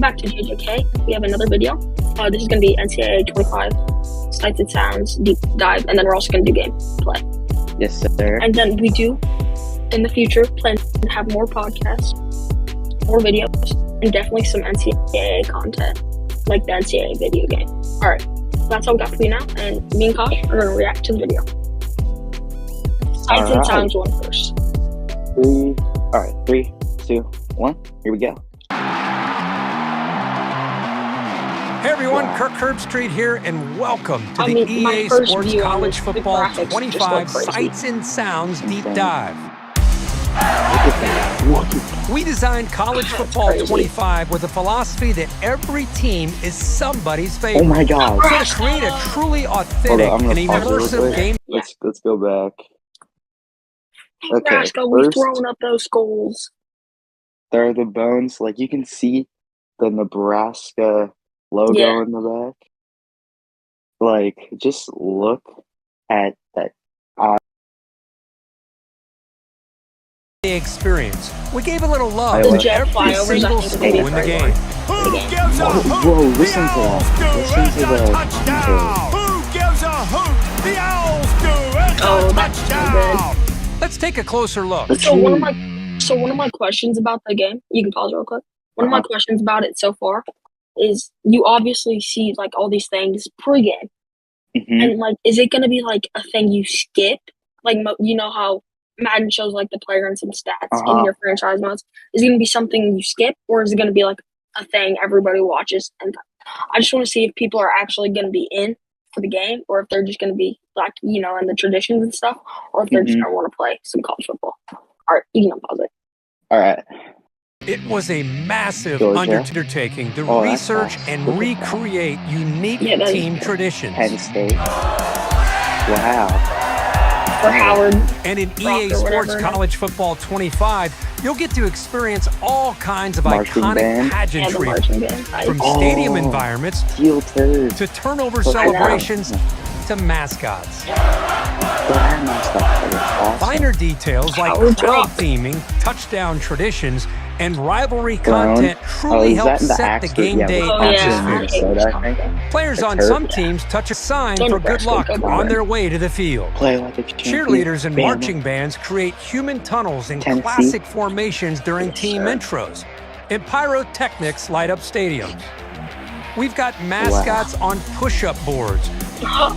back to JJK. We have another video. This is going to be NCAA 25 Sights and Sounds deep dive, and then we're also going to do gameplay. Yes, sir. And then we do, in the future, plan to have more podcasts, more videos, and definitely some NCAA content, like the NCAA video game. All right, that's all we got for you now, and me and Kosh are going to react to the video. Sights and Sounds one first. 3, 2, 1. Here we go. Hey everyone, Kirk Herbstreit here, and welcome to the my EA first Sports view on College this, Football the graphics just 25 look crazy. Sights and Sounds Deep Insane. Dive. Look at that. We designed College Football crazy. 25 with a philosophy that every team is somebody's favorite. Oh my God. So to create a truly authentic I'm and gonna pause it real immersive quick. game. Let's go back. Okay, Nebraska, we first, throwing up those goals. there are the bones. Like, you can see the Nebraska logo Yeah. in the back. Like, just look at that. Experience. We gave a little love I to love jet every flyovers, single I think, school in the game. Who gives a hoot? Whoa, listen The to that. Owls do. Listen It's to a the touchdown. Who gives a hoot? The Owls do. It's Oh, a that's so touchdown. Let's take a closer look. So one of my questions about the game, you can pause real quick. One of my questions about it so far is you obviously see like all these things pregame, and like, is it gonna be like a thing you skip? Like, you know how Madden shows like the player and some stats in your franchise modes. Is it gonna be something you skip, or is it gonna be like a thing everybody watches? And I just want to see if people are actually gonna be in for the game, or if they're just gonna be like, you know, in the traditions and stuff, or if they're just gonna want to play some college football. All right, you can unpause it. All right. It was a massive Georgia. undertaking to Oh, that's research awesome. and Look at that. recreate unique Yeah, that is team cool. traditions. Penn State. Wow. For Howard. And in Rock EA or Sports whatever it is. College Football 25, you'll get to experience all kinds of Marching iconic band. Yeah, the pageantry, marching band. from Oh. stadium environments Steel turd. to turnover I know. celebrations to mascots. That mascot was awesome. Finer details like Howard's crowd Rock. theming, touchdown traditions, and rivalry Brown. content truly is help that in the set the Axford? game Yeah, day with Oh, Axford, yeah. atmosphere. Minnesota, I think. Players The on turf. some teams touch a sign Go for good Nebraska, luck go on Barn. their way to the field. Play like a champion. Cheerleaders and Bama. marching bands create human tunnels and Tennessee. classic formations during Yes, team sir. intros. And pyrotechnics light up stadiums. We've got mascots on push-up boards,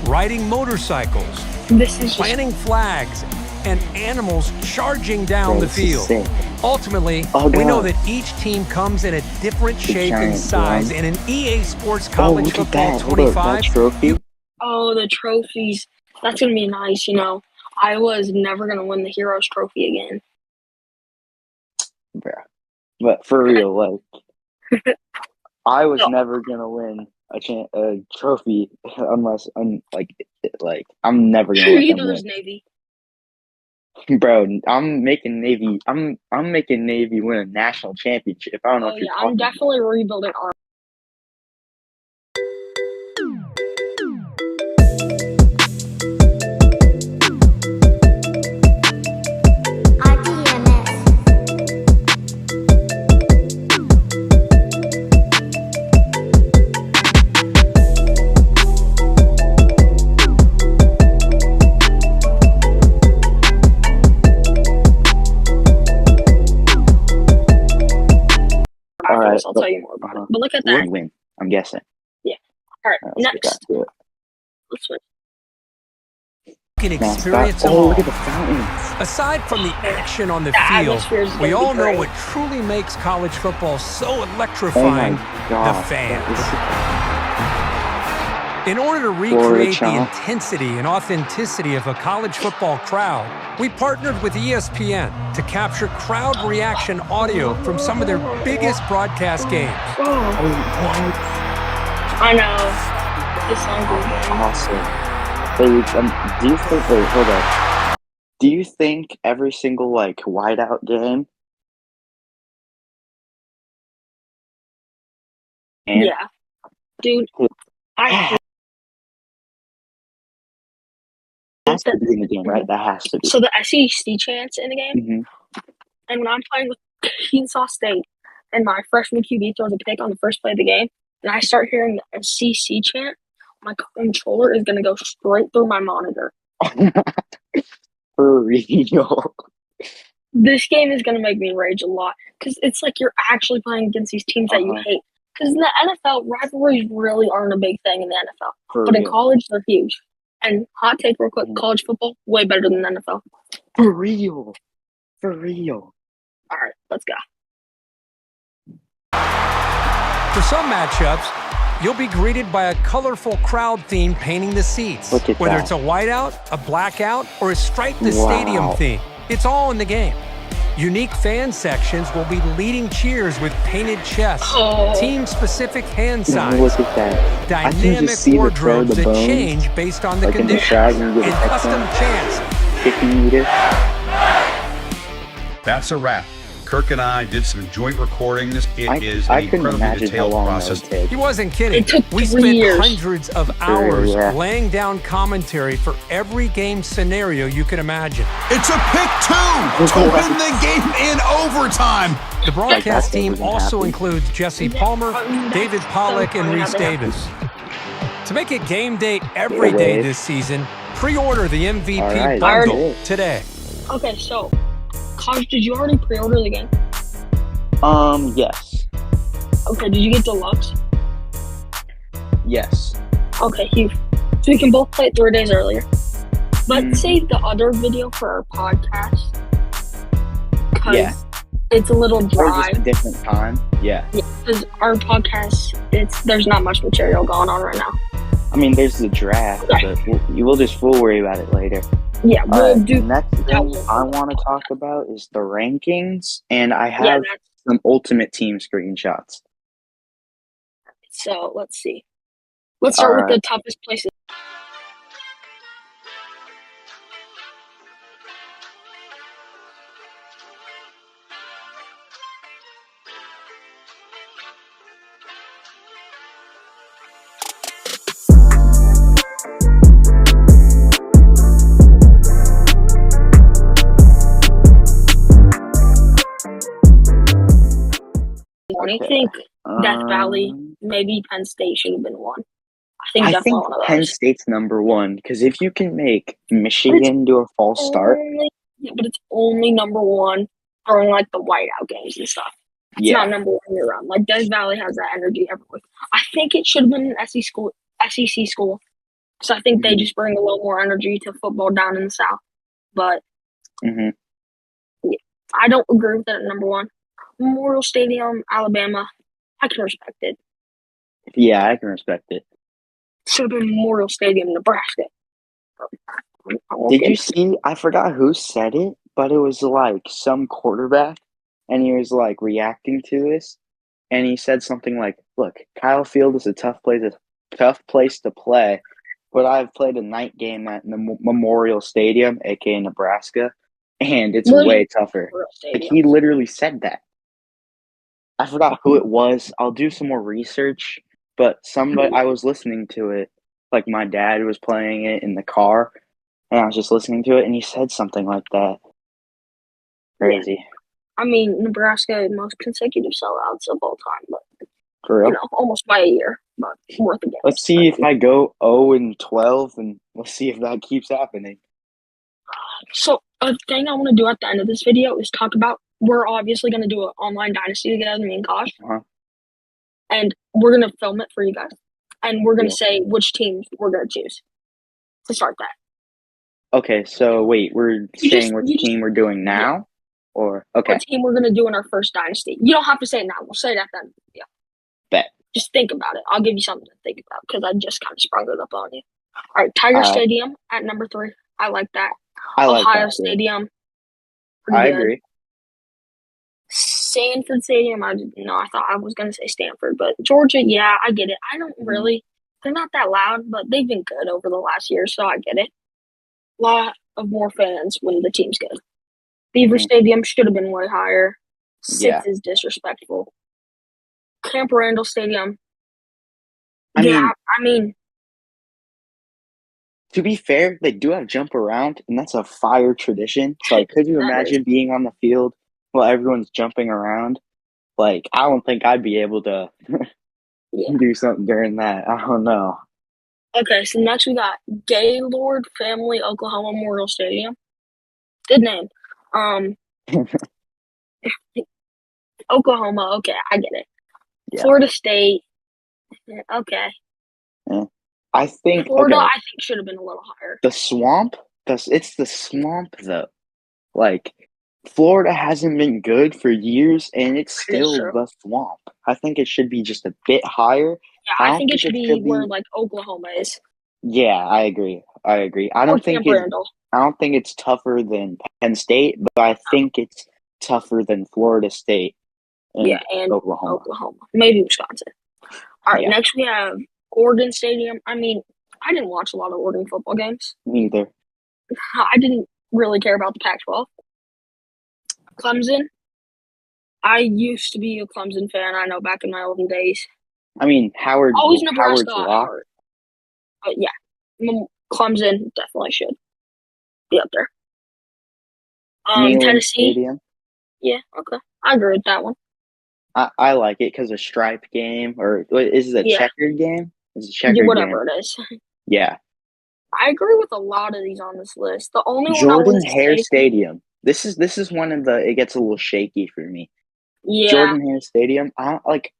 riding motorcycles, This is just planting flags, and animals charging down Bro, the this is field. sick. Ultimately, Oh, we know God. that each team comes in a different shape and giant size, drum. and in EA Sports Oh, College look at Football that. Hold up, that 25, trophy. oh, the trophies. That's gonna be nice, you know. Iowa's never gonna win the Heroes Trophy again. Bruh. But for real, like, I was No. never gonna win a trophy unless I'm never gonna let them Neither is win. Navy. Bro, I'm making Navy. I'm making Navy win a national championship. I don't know Oh what you're yeah, talking I'm definitely rebuilding our. All right, I'll tell you more about it. But look at We're that. gonna win. I'm guessing. All right, All right, let's get next. back to it. Let's switch. you can Mascot. experience them Oh, all. look at the fountains. Aside from the action on the The field, atmosphere is we gonna be all know great. what truly makes college football so Oh my electrifying, God. the fans. That In order to Florida recreate the chomp. intensity and authenticity of a college football crowd, we partnered with ESPN to capture crowd reaction audio from some of their biggest broadcast games. Oh, what? I know. This song is Awesome. Wait, do you think? Wait, hold up. Do you think every single like whiteout game? yeah, dude. I hate Has to that. be in the game, right? That has to be. So the SEC chants in the game, Mhm. and when I'm playing with Arkansas State, and my freshman QB throws a pick on the first play of the game, and I start hearing the SEC chant, my controller is going to go straight through my monitor. For real. This game is going to make me rage a lot because it's like you're actually playing against these teams that you hate. Because in the NFL, rivalries really aren't a big thing in the NFL. But in college, they're huge. And hot take real quick, college football, way better than the NFL. For real. For real. All right, let's go. For some matchups, you'll be greeted by a colorful crowd theme painting the seats. Whether it's a whiteout, a blackout, or a stripe the stadium theme, it's all in the game. Unique fan sections will be leading cheers with painted chests, team-specific hand signs, look at that. dynamic wardrobes that change based on the conditions, and custom chants. That's a wrap. Kirk and I did some joint recordings. It is an incredibly detailed process. He wasn't kidding. It took we 3 spent years. hundreds of hours laying down commentary for every game scenario you could imagine. It's a pick two to win the game in overtime. The broadcast team also includes Jesse Palmer, David Pollack, and Reese Davis. To make it game day every day this season, pre-order the MVP bundle today. Okay, so, College, did you already pre-order the game? Yes. Okay, did you get deluxe? Yes. Okay, huge. So we can both play it 3 days earlier. But save the other video for our podcast. Because it's a little dry. Or just a different time. Yeah. Because our podcast, there's not much material going on right now. I mean, there's the draft, but we'll just worry about it later. Yeah, we'll do. The next thing I want to talk about is the rankings, and I have some Ultimate Team screenshots. So, let's see. Let's start with the toughest places. I think Death Valley, maybe Penn State should have been one. I think one of those. Penn State's number one, because if you can make Michigan do a false start. But it's only number one during like the whiteout games and stuff. It's not number one year round. Like Death Valley has that energy everywhere. I think it should have been an SEC school. So I think they just bring a little more energy to football down in the South. But I don't agree with it at number one. Memorial Stadium, Alabama, I can respect it. Yeah, I can respect it. Should have been Memorial Stadium, Nebraska. Did you see? I forgot who said it, but it was like some quarterback, and he was like reacting to this, and he said something like, "Look, Kyle Field is a tough place to play, but I've played a night game at the Memorial Stadium, aka Nebraska, and it's way tougher." Like he literally said that. I forgot who it was. I'll do some more research, but I was listening to it. Like my dad was playing it in the car, and I was just listening to it, and he said something like that. Crazy. I mean, Nebraska, most consecutive sellouts of all time, but for real, almost by a year, but worth a game. Let's see if I go 0-12, and we'll see if that keeps happening. So a thing I want to do at the end of this video is talk about. We're obviously going to do an online dynasty together, me and Kosh. And we're going to film it for you guys. And we're going to say which teams we're going to choose to start that. Okay, so wait, we're saying which team we're doing now? Or, okay. What team we're going to do in our first dynasty. You don't have to say it now. We'll say it at the end of the video. Bet. Just think about it. I'll give you something to think about because I just kind of sprung it up on you. All right, Tiger Stadium at number 3. I like that. Ohio Stadium. I agree. Sanford Stadium, I thought I was going to say Stanford, but Georgia, yeah, I get it. I don't really, they're not that loud, but they've been good over the last year, so I get it. A lot of more fans when the team's good. Beaver Stadium should have been way higher. 6 is disrespectful. Camp Randall Stadium. I mean, to be fair, they do have jump around, and that's a fire tradition. So, could you imagine being on the field while everyone's jumping around? Like, I don't think I'd be able to do something during that. I don't know. Okay, so next we got Gaylord Family Oklahoma Memorial Stadium. Good name. Oklahoma, okay, I get it. Yeah. Florida State, okay. Yeah. I think Florida, I think should have been a little higher. The Swamp, it's the Swamp though. Like, Florida hasn't been good for years, and it's still the Swamp. I think it should be just a bit higher. Yeah, I think it should be where like Oklahoma is. Yeah, I agree. I don't think it's tougher than Penn State, but I think it's tougher than Florida State. And Oklahoma. Maybe Wisconsin. All right, next we have Oregon Stadium. I mean, I didn't watch a lot of Oregon football games. Me either. I didn't really care about the Pac-12. Clemson. I used to be a Clemson fan. I know back in my olden days. I mean, always Nebraska. Howard. But yeah, Clemson definitely should be up there. Tennessee. Stadium. Yeah, okay. I agree with that one. I like it because a stripe game, or is it a checkered game? It's a checkered whatever game. It is. Yeah. I agree with a lot of these on this list. The only Jordan-Hare Stadium. This is one of the. It gets a little shaky for me. Yeah. Jordan-Hare Stadium. I don't like.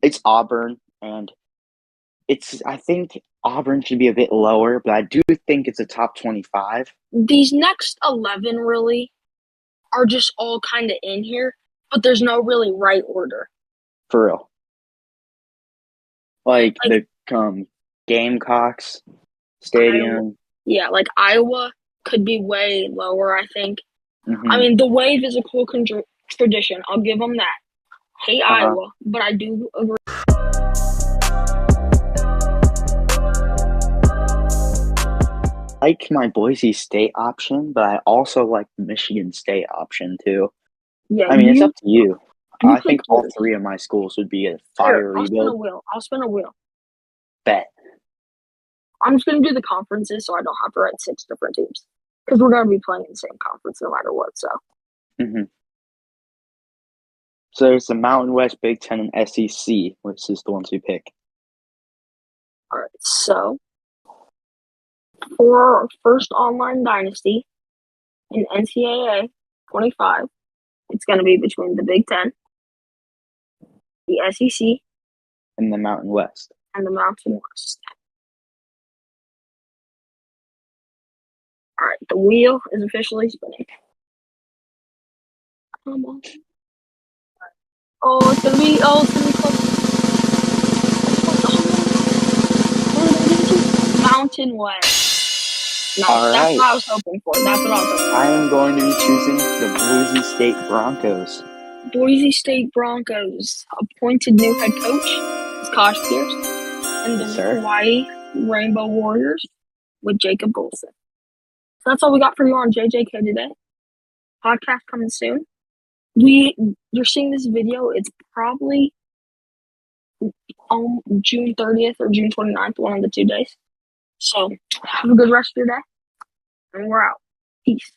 It's Auburn, and I think Auburn should be a bit lower, but I do think it's a top 25. These next 11 really are just all kind of in here, but there's no really right order. For real. Like the Gamecocks Stadium. Like Iowa could be way lower, I think. Mm-hmm. I mean, the Wave is a cool tradition. I'll give them that. Hate Iowa, but I do agree. I like my Boise State option, but I also like the Michigan State option too. Yeah, I mean, it's up to you. I think all three of my schools would be a fire rebuild. I'll spin a wheel. Bet. I'm just going to do the conferences so I don't have to write 6 different teams. Because we're going to be playing in the same conference no matter what, so. Mm-hmm. So there's the Mountain West, Big Ten, and SEC, which is the ones we pick. All right, so for our first online dynasty in NCAA 25, it's going to be between the Big Ten, the SEC, and the Mountain West. And the Mountain West. All right, the wheel is officially spinning. Come on. Oh, it's gonna be close. Mountain West. Nice. All right. That's what I was hoping for. I am going to be choosing the Boise State Broncos. Boise State Broncos appointed new head coach is Kosh Pierce, and the Hawaii Rainbow Warriors with Jacob Golson. So that's all we got for you on JJK today. Podcast coming soon. You're seeing this video, it's probably on June 30th or June 29th, one of the 2 days. So have a good rest of your day, and we're out. Peace.